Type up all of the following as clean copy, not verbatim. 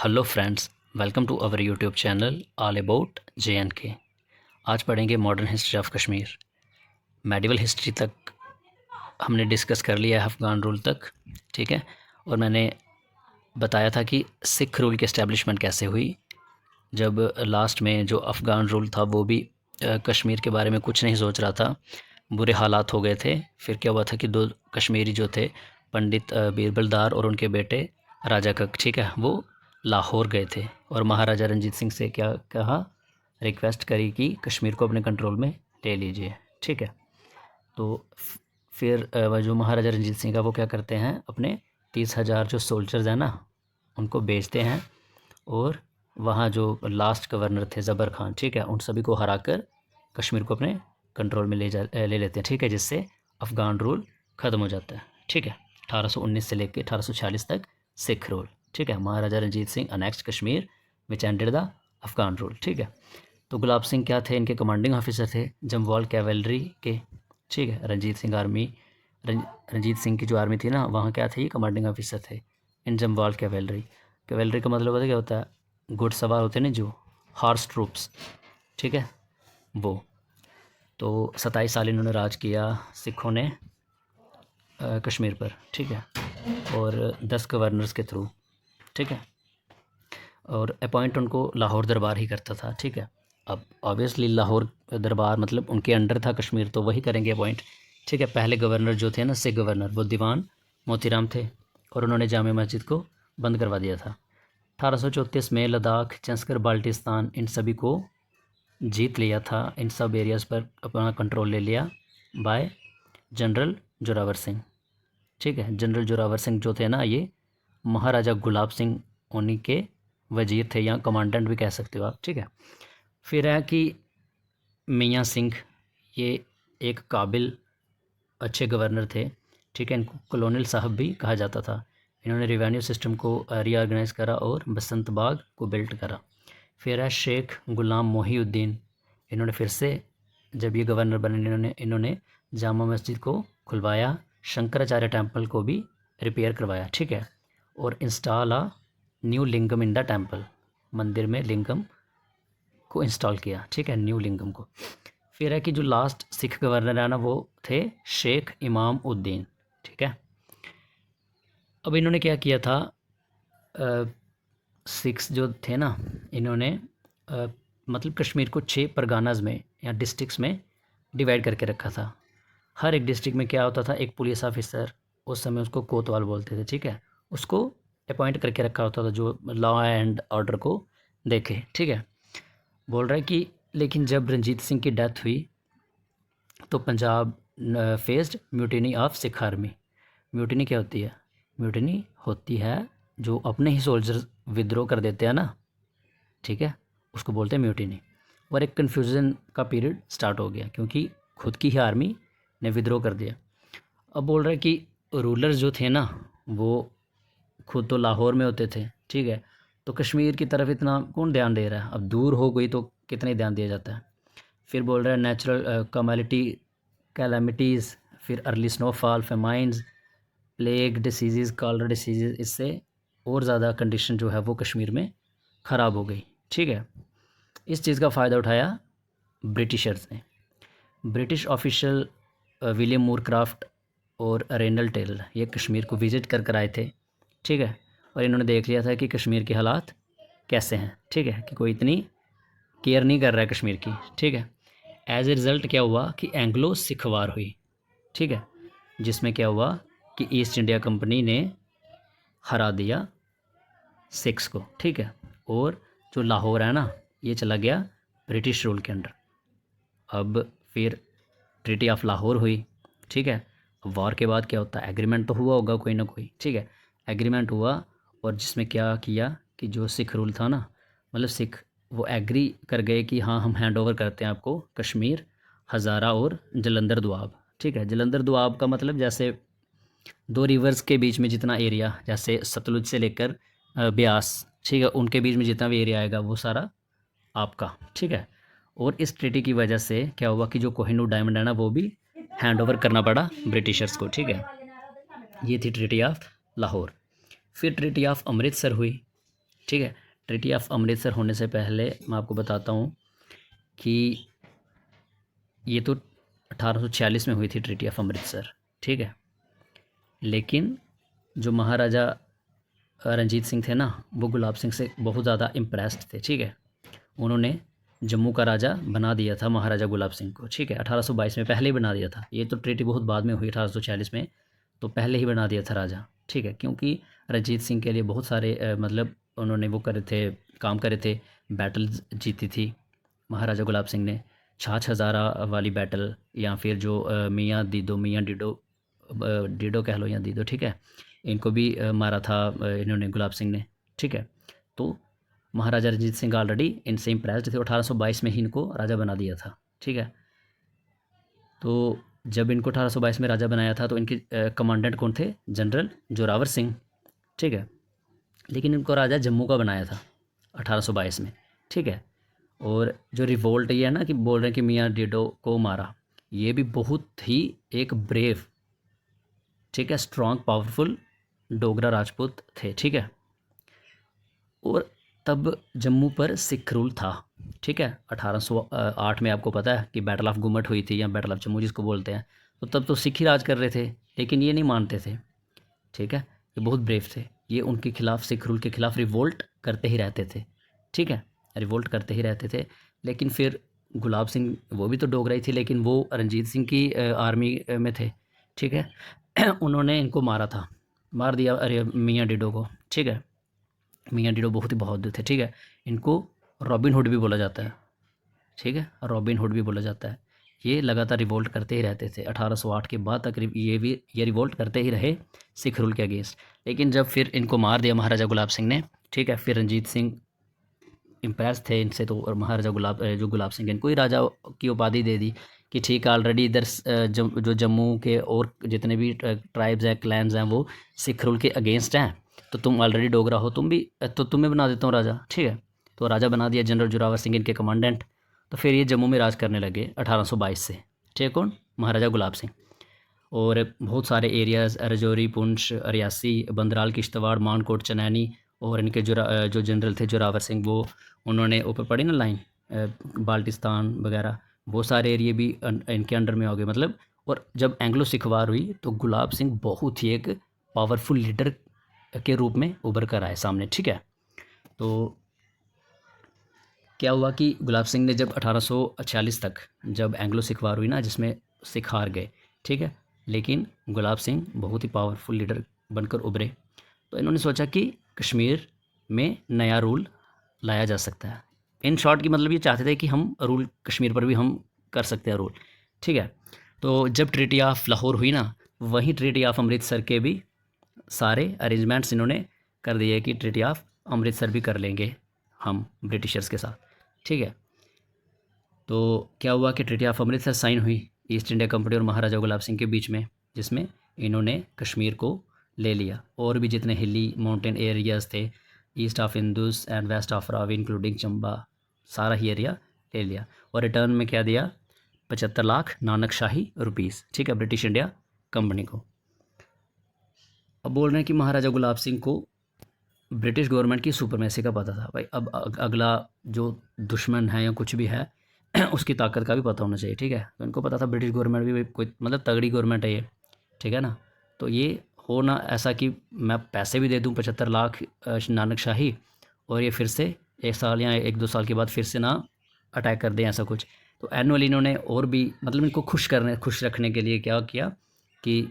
Hello friends, welcome to our YouTube channel all about JNK। आज पढ़ेंगे modern history of Kashmir. Medieval history तक हमने discuss कर लिया है, अफ़गान रूल तक, ठीक है। और मैंने बताया था कि सिख रूल की इस्टेब्लिशमेंट कैसे हुई, जब लास्ट में जो अफ़गान रूल था वो भी कश्मीर के बारे में कुछ नहीं सोच रहा था, बुरे हालात हो गए थे। फिर क्या हुआ था कि दो कश्मीरी जो थे, पंडित बीरबलदार और उनके बेटे राजा कक, ठीक है, वो लाहौर गए थे और महाराजा रंजीत सिंह से क्या कहा, रिक्वेस्ट करी कि कश्मीर को अपने कंट्रोल में ले लीजिए, ठीक है। तो फिर जो महाराजा रंजीत सिंह का वो क्या करते हैं, अपने 30,000 जो सोल्जर्स हैं ना, उनको भेजते हैं और वहाँ जो लास्ट गवर्नर थे ज़बर खान, ठीक है, उन सभी को हरा कर कश्मीर को अपने कंट्रोल में ले लेते हैं, ठीक है, जिससे अफ़गान रूल ख़त्म हो जाता है, ठीक है। 1819 से लेकर 1846 तक सिख रूल, ठीक है। Maharaja Ranjit Singh annexed Kashmir which ended the Afghan rule, ठीक है। तो गुलाब सिंह क्या थे, इनके कमांडिंग ऑफिसर थे जम्वाल कैवलरी के, ठीक है। रंजीत सिंह की जो आर्मी थी ना, वहाँ क्या थे, कमांडिंग ऑफिसर थे इन जम्वाल कैवलरी। कैवलरी का मतलब पता क्या होता है, घुड़सवार होते हैं ना, जो हॉर्स ट्रूप्स, ठीक है, वो। तो 27 साल इन्होंने राज किया सिखों ने कश्मीर पर, ठीक है, और 10 गवर्नर्स के थ्रू, ठीक है। और अपॉइंट उनको लाहौर दरबार ही करता था, ठीक है। अब ऑब्वियसली लाहौर दरबार मतलब उनके अंडर था कश्मीर, तो वही करेंगे अपॉइंट, ठीक है। पहले गवर्नर जो थे ना, सिख गवर्नर, वो दीवान मोतीराम थे और उन्होंने जामे मस्जिद को बंद करवा दिया था। 1834 में लद्दाख, चंस्कर, बाल्टिस्तान, इन सभी को जीत लिया था, इन सब एरियाज़ पर अपना कंट्रोल ले लिया बाय जनरल जोरावर सिंह, ठीक है। जनरल जोरावर सिंह जो थे ना, ये महाराजा गुलाब सिंह उन्हीं के वजीर थे, या कमांडेंट भी कह सकते हो आप, ठीक है। फिर है कि मियाँ सिंह, ये एक काबिल अच्छे गवर्नर थे, ठीक है। इनको कॉलोनियल साहब भी कहा जाता था। इन्होंने रिवेन्यू सिस्टम को रीऑर्गेनाइज करा और बसंत बाग को बिल्ट करा। फिर है शेख गुलाम मोहिउद्दीन, इन्होंने फिर से जब ये गवर्नर बने, इन्होंने जामा मस्जिद को खुलवाया, शंकराचार्य टेम्पल को भी रिपेयर करवाया, ठीक है, और install a new lingam in the temple, मंदिर में लिंगम को इंस्टॉल किया, ठीक है, न्यू लिंगम को। फिर है कि जो लास्ट सिख गवर्नर है ना, वो थे शेख इमाम उद्दीन, ठीक है। अब इन्होंने क्या किया था, सिख्स जो थे ना, इन्होंने मतलब कश्मीर को 6 परगानाज में या डिस्ट्रिक्ट्स में डिवाइड करके रखा था। हर एक डिस्ट्रिक्ट में क्या होता था, एक पुलिस ऑफिसर, उस समय उसको कोतवाल बोलते थे, ठीक है, उसको अपॉइंट करके रखा होता था जो लॉ एंड ऑर्डर को देखे, ठीक है। बोल रहा है कि लेकिन जब रंजीत सिंह की डेथ हुई तो Punjab faced mutiny of Sikh army. Mutiny क्या होती है, म्यूटिनी होती है जो अपने ही सोल्जर विद्रोह कर देते हैं ना, ठीक है, उसको बोलते हैं म्यूटिनी। और एक कन्फ्यूज़न का पीरियड स्टार्ट हो गया क्योंकि खुद की ही आर्मी ने विद्रोह कर दिया। अब बोल रहे हैं कि रूलर्स जो थे ना, वो खुद तो लाहौर में होते थे, ठीक है, तो कश्मीर की तरफ इतना कौन ध्यान दे रहा है, अब दूर हो गई तो कितना ही ध्यान दिया जाता है। फिर बोल रहे हैं नेचुरल कैलामिटीज़, फिर early snowfall, famines, plague disease, cholera disease, इससे और ज़्यादा कंडीशन जो है वो कश्मीर में ख़राब हो गई, ठीक है। इस चीज़ का फ़ायदा उठाया ब्रिटिशर्स ने। ब्रिटिश ऑफिशियल विलियम मूरक्राफ्ट और रेनल टेलर, ये कश्मीर को विज़िट कर आए थे, ठीक है, और इन्होंने देख लिया था कि कश्मीर के हालात कैसे हैं, ठीक है, कि कोई इतनी केयर नहीं कर रहा है कश्मीर की, ठीक है। एज ए रिज़ल्ट क्या हुआ कि एंग्लो सिख वार हुई, ठीक है, जिसमें क्या हुआ कि ईस्ट इंडिया कंपनी ने हरा दिया सिख्स को, ठीक है, और जो लाहौर है ना, ये चला गया ब्रिटिश रूल के अंडर। अब फिर ट्रीटी ऑफ लाहौर हुई, ठीक है। वॉर के बाद क्या होता है, एग्रीमेंट तो हुआ होगा कोई ना कोई, ठीक है, एग्रीमेंट हुआ, और जिसमें क्या किया कि जो सिख रूल था ना, मतलब सिख वो एग्री कर गए कि हाँ हम हैंड ओवर करते हैं आपको कश्मीर, हज़ारा और जलंधर दुआब, ठीक है। जलंधर दुआब का मतलब जैसे दो रिवर्स के बीच में जितना एरिया, जैसे सतलुज से लेकर ब्यास, ठीक है, उनके बीच में जितना भी एरिया आएगा वो सारा आपका, ठीक है। और इस ट्रीटी की वजह से क्या हुआ कि जो कोहिनूर डायमंड है ना, वो भी हैंड ओवर करना पड़ा ब्रिटिशर्स को, ठीक है। ये थी ट्रीटी ऑफ लाहौर। फिर ट्रीटी ऑफ अमृतसर हुई, ठीक है। ट्रीटी ऑफ अमृतसर होने से पहले मैं आपको बताता हूँ कि ये तो 1846 में हुई थी ट्रीटी ऑफ अमृतसर, ठीक है। लेकिन जो महाराजा रंजीत सिंह थे ना, वो गुलाब सिंह से बहुत ज़्यादा इम्प्रेस्ड थे, ठीक है। उन्होंने जम्मू का राजा बना दिया था महाराजा गुलाब सिंह को, ठीक है। 1822 में पहले ही बना दिया था, ये तो ट्रीटी बहुत बाद में हुई 1846 में, तो पहले ही बना दिया था राजा, ठीक है। क्योंकि रंजीत सिंह के लिए बहुत सारे मतलब उन्होंने वो करे थे, काम करे थे, बैटल्स जीती थी महाराजा गुलाब सिंह ने। छाछ हज़ारा वाली बैटल, या फिर जो मियाँ डीडो कह लो या दीदो, ठीक है, इनको भी मारा था इन्होंने, गुलाब सिंह ने, ठीक है। तो महाराजा रंजीत सिंह ऑलरेडी इनसे इम्प्रेस्ड थे, 1822 में ही इनको राजा बना दिया था, ठीक है। तो जब इनको 1822 में राजा बनाया था तो इनके कमांडेंट कौन थे? जनरल जोरावर सिंह, ठीक है। लेकिन इनको राजा जम्मू का बनाया था 1822 में, ठीक है। और जो रिवोल्ट ये है ना कि बोल रहे हैं कि मियाँ डीडो को मारा, ये भी बहुत ही एक ब्रेव, ठीक है, स्ट्रॉन्ग पावरफुल डोगरा राजपूत थे, ठीक है। और तब जम्मू पर सिख रूल था, ठीक है। 1808 में आपको पता है कि बैटल ऑफ गुमट हुई थी, या बैटल ऑफ जम्मू जिसको बोलते हैं। तो तब तो सिख ही राज कर रहे थे, लेकिन ये नहीं मानते थे, ठीक है। ये बहुत ब्रेव थे, ये उनके खिलाफ, सिख रूल के खिलाफ रिवोल्ट करते ही रहते थे, ठीक है, रिवोल्ट करते ही रहते थे। लेकिन फिर गुलाब सिंह, वो भी तो डोगरा ही थे, लेकिन वो रंजीत सिंह की आर्मी में थे, ठीक है। उन्होंने इनको मारा था, मार दिया अरे मियाँ डीडो को, ठीक है। मियाँ डीडो बहुत ही बहादुर थे, ठीक है। इनको रॉबिन हुड भी बोला जाता है, ठीक है, रॉबिन हुड भी बोला जाता है। ये लगातार रिवोल्ट करते ही रहते थे, 1808 के बाद तक ये रिवोल्ट करते ही रहे सिख रूल के अगेंस्ट। लेकिन जब फिर इनको मार दिया महाराजा गुलाब सिंह ने, ठीक है, फिर रंजीत सिंह इम्प्रेस थे इनसे, तो और महाराजा जो गुलाब सिंह इनको ही राजा की उपाधि दे दी कि ठीक है, ऑलरेडी इधर जो जम्मू के और जितने भी ट्राइब्स हैं, क्लैन्स हैं, वो सिख रूल के अगेंस्ट हैं, तो तुम ऑलरेडी डोगरा हो, तुम भी, तो तुम्हें बना देता हूँ राजा, ठीक है। तो राजा बना दिया जनरल जोरावर सिंह इनके कमांडेंट। तो फिर ये जम्मू में राज करने लगे 1822 से, ठीक है। कौन? महाराजा गुलाब सिंह। और बहुत सारे एरियाज़, रजौरी, पुंछ, रियासी, बंदराल, किश्तवाड़, मानकोट, चनैनी, और इनके जो जनरल थे जोरावर सिंह, वो उन्होंने ऊपर पढ़ी ना लाइन, बाल्टिस्तान वगैरह, वो सारे एरिए भी इनके अंडर में हो गए, मतलब। और जब एंग्लो सिख वार हुई तो गुलाब सिंह बहुत ही एक पावरफुल लीडर के रूप में उभर कर आए सामने, ठीक है। तो क्या हुआ कि गुलाब सिंह ने जब 1846 तक जब एंग्लो सिख वार हुई ना, जिसमें सिख हार गए, ठीक है, लेकिन गुलाब सिंह बहुत ही पावरफुल लीडर बनकर उभरे। तो इन्होंने सोचा कि कश्मीर में नया रूल लाया जा सकता है। इन शॉर्ट की मतलब ये चाहते थे कि हम रूल कश्मीर पर भी हम कर सकते हैं रूल, ठीक है। तो जब ट्रीटी ऑफ लाहौर हुई ना, वहीं ट्रीटी ऑफ अमृतसर के भी सारे अरेंजमेंट्स इन्होंने कर दिए कि ट्रीटी ऑफ अमृतसर भी कर लेंगे हम ब्रिटिशर्स के साथ, ठीक है। तो क्या हुआ कि ट्रीटी ऑफ अमृतसर साइन हुई ईस्ट इंडिया कंपनी और महाराजा गुलाब सिंह के बीच में, जिसमें इन्होंने कश्मीर को ले लिया, और भी जितने हिली माउंटेन एरियाज़ थे, east of Indus and west of Ravi including Chamba, सारा ही एरिया ले लिया। और रिटर्न में क्या दिया? 75 लाख नानक शाही रुपीज़, ठीक है, ब्रिटिश इंडिया कंपनी को। अब बोल रहे हैं कि महाराजा गुलाब सिंह को ब्रिटिश गवर्नमेंट की सुपरमेसी का पता था भाई। अब अगला जो दुश्मन है या कुछ भी है उसकी ताकत का भी पता होना चाहिए, ठीक है। तो इनको पता था ब्रिटिश गवर्नमेंट भी कोई मतलब तगड़ी गवर्नमेंट है ये, ठीक है ना। तो ये हो ना ऐसा कि मैं पैसे भी दे दूँ 75 लाख नानक शाही, और ये फिर से 1 साल या 1-2 साल के बाद फिर से ना अटैक कर दें, ऐसा कुछ। तो एनुअली इन्होंने और भी मतलब इनको खुश रखने के लिए क्या किया कि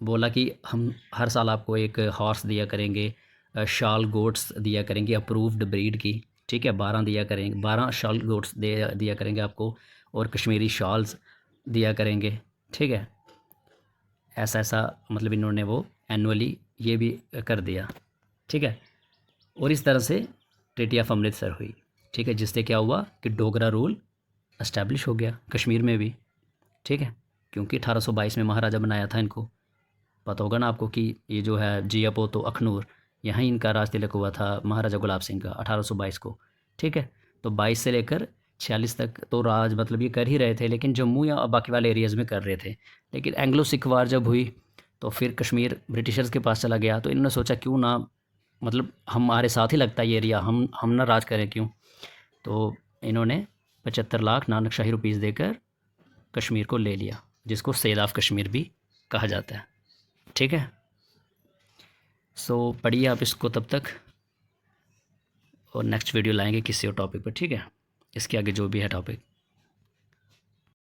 बोला कि हम हर साल आपको एक हॉर्स दिया करेंगे, शाल गोट्स दिया करेंगे अप्रूव्ड ब्रीड की, ठीक है, 12 दिया करेंगे, 12 शाल गोट्स दिया करेंगे आपको, और कश्मीरी शॉल्स दिया करेंगे, ठीक है। ऐसा मतलब इन्होंने वो एनुअली ये भी कर दिया, ठीक है। और इस तरह से ट्रीटी ऑफ अमृतसर हुई, ठीक है, जिससे क्या हुआ कि डोगरा रूल एस्टैब्लिश हो गया कश्मीर में भी, ठीक है। क्योंकि 1822 में महाराजा बनाया था इनको, पता होगा ना आपको कि ये जो है जियापो तो अखनूर, यहाँ इनका राज तिलक हुआ था महाराजा गुलाब सिंह का 1822 को, ठीक है। तो 22 से लेकर 46 तक तो राज मतलब ये कर ही रहे थे, लेकिन जम्मू या बाकी वाले एरियाज़ में कर रहे थे। लेकिन एंग्लो सिख वार जब हुई तो फिर कश्मीर ब्रिटिशर्स के पास चला गया, तो इन्होंने सोचा क्यों ना मतलब हमारे साथ ही लगता है ये एरिया, हम ना राज करें क्यों। तो इन्होंने 75 लाख नानकशाही रुपीज़ देकर कश्मीर को ले लिया, जिसको सेल ऑफ कश्मीर भी कहा जाता है। ठीक है, सो पढ़िए आप इसको तब तक, और नेक्स्ट वीडियो लाएंगे किसी और टॉपिक पर। ठीक है, इसके आगे जो भी है टॉपिक।